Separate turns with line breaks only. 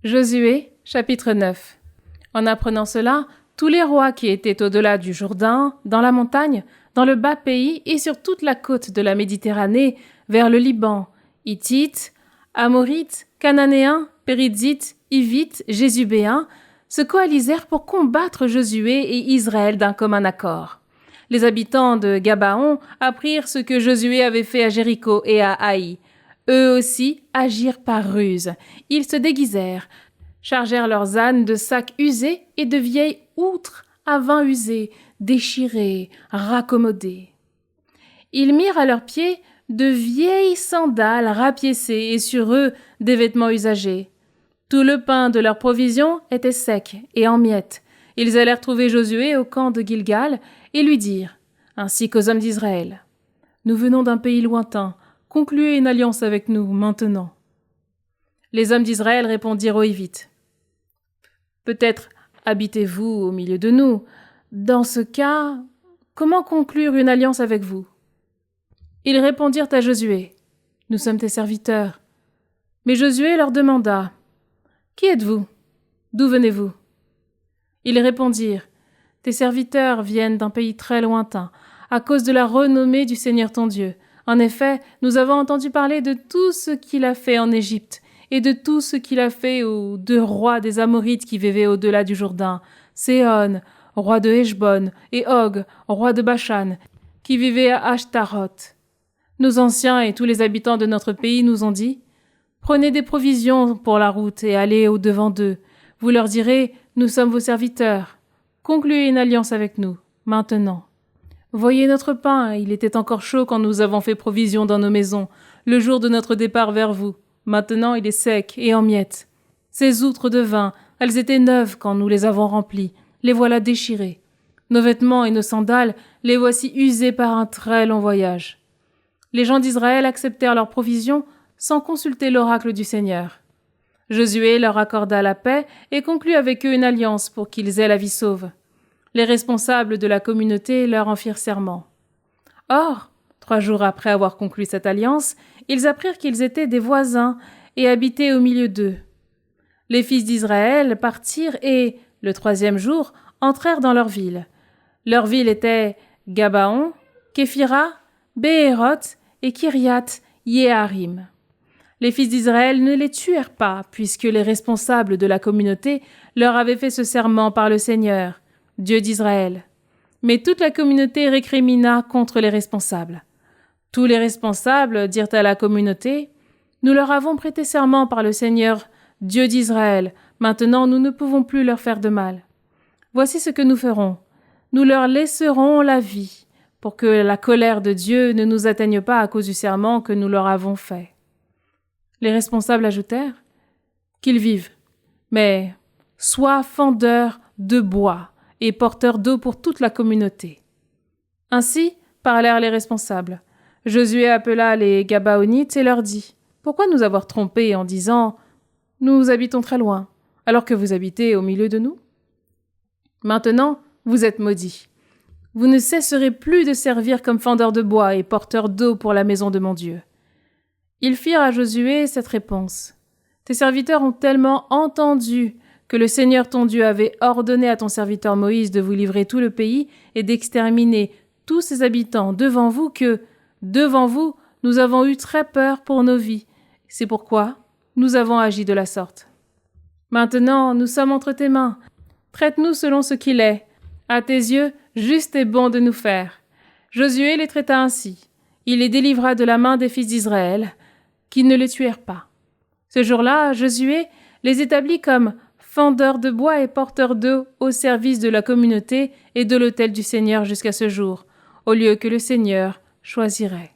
Josué, chapitre 9. En apprenant cela, tous les rois qui étaient au-delà du Jourdain, dans la montagne, dans le bas pays et sur toute la côte de la Méditerranée, vers le Liban, Hittites, Amorites, Cananéens, Périzites, Hivites, Jésubéens, se coalisèrent pour combattre Josué et Israël d'un commun accord. Les habitants de Gabaon apprirent ce que Josué avait fait à Jéricho et à Haï. Eux aussi agirent par ruse. Ils se déguisèrent, chargèrent leurs ânes de sacs usés et de vieilles outres à vin usé, déchirées, raccommodées. Ils mirent à leurs pieds de vieilles sandales rapiécées et sur eux des vêtements usagés. Tout le pain de leurs provisions était sec et en miettes. Ils allèrent trouver Josué au camp de Gilgal et lui dirent, ainsi qu'aux hommes d'Israël, « Nous venons d'un pays lointain, concluez une alliance avec nous maintenant. » Les hommes d'Israël répondirent aux Hivites, « Peut-être habitez-vous au milieu de nous. Dans ce cas, comment conclure une alliance avec vous ?» Ils répondirent à Josué, « Nous sommes tes serviteurs. » Mais Josué leur demanda, « Qui êtes-vous? D'où venez-vous » Ils répondirent, « Tes serviteurs viennent d'un pays très lointain, à cause de la renommée du Seigneur ton Dieu. En effet, nous avons entendu parler de tout ce qu'il a fait en Égypte, et de tout ce qu'il a fait aux 2 rois des Amorites qui vivaient au-delà du Jourdain, Séhon, roi de Heshbon, et Og, roi de Bashan, qui vivait à Ashtaroth. Nos anciens et tous les habitants de notre pays nous ont dit, « Prenez des provisions pour la route et allez au-devant d'eux. Vous leur direz, nous sommes vos serviteurs. Concluez une alliance avec nous, maintenant. Voyez notre pain, il était encore chaud quand nous avons fait provision dans nos maisons, le jour de notre départ vers vous. Maintenant, il est sec et en miettes. Ces outres de vin, elles étaient neuves quand nous les avons remplies. Les voilà déchirées. Nos vêtements et nos sandales, les voici usés par un très long voyage. » Les gens d'Israël acceptèrent leurs provisions sans consulter l'oracle du Seigneur. Josué leur accorda la paix et conclut avec eux une alliance pour qu'ils aient la vie sauve. Les responsables de la communauté leur en firent serment. Or, 3 jours après avoir conclu cette alliance, ils apprirent qu'ils étaient des voisins et habitaient au milieu d'eux. Les fils d'Israël partirent et, le 3e jour, entrèrent dans leur ville. Leur ville était Gabaon, Képhira, Béhéroth et Kiriath Yearim. Les fils d'Israël ne les tuèrent pas, puisque les responsables de la communauté leur avaient fait ce serment par le Seigneur, Dieu d'Israël. Mais toute la communauté récrimina contre les responsables. Tous les responsables dirent à la communauté, « Nous leur avons prêté serment par le Seigneur, Dieu d'Israël. Maintenant, nous ne pouvons plus leur faire de mal. Voici ce que nous ferons. Nous leur laisserons la vie, pour que la colère de Dieu ne nous atteigne pas à cause du serment que nous leur avons fait. » Les responsables ajoutèrent, « Qu'ils vivent, mais soient fendeurs de bois et porteurs d'eau pour toute la communauté. » Ainsi parlèrent les responsables. Josué appela les Gabaonites et leur dit, « Pourquoi nous avoir trompés en disant « Nous habitons très loin, alors que vous habitez au milieu de nous ?» Maintenant, vous êtes maudits. Vous ne cesserez plus de servir comme fendeurs de bois et porteurs d'eau pour la maison de mon Dieu. » Ils firent à Josué cette réponse. « Tes serviteurs ont tellement entendu que le Seigneur ton Dieu avait ordonné à ton serviteur Moïse de vous livrer tout le pays et d'exterminer tous ses habitants devant vous que, devant vous, nous avons eu très peur pour nos vies. C'est pourquoi nous avons agi de la sorte. Maintenant, nous sommes entre tes mains. Traite-nous selon ce qu'il est. À tes yeux, juste et bon de nous faire. » Josué les traita ainsi. Il les délivra de la main des fils d'Israël, qui ne les tuèrent pas. Ce jour-là, Josué les établit comme fendeurs de bois et porteurs d'eau au service de la communauté et de l'autel du Seigneur jusqu'à ce jour, au lieu que le Seigneur choisirait.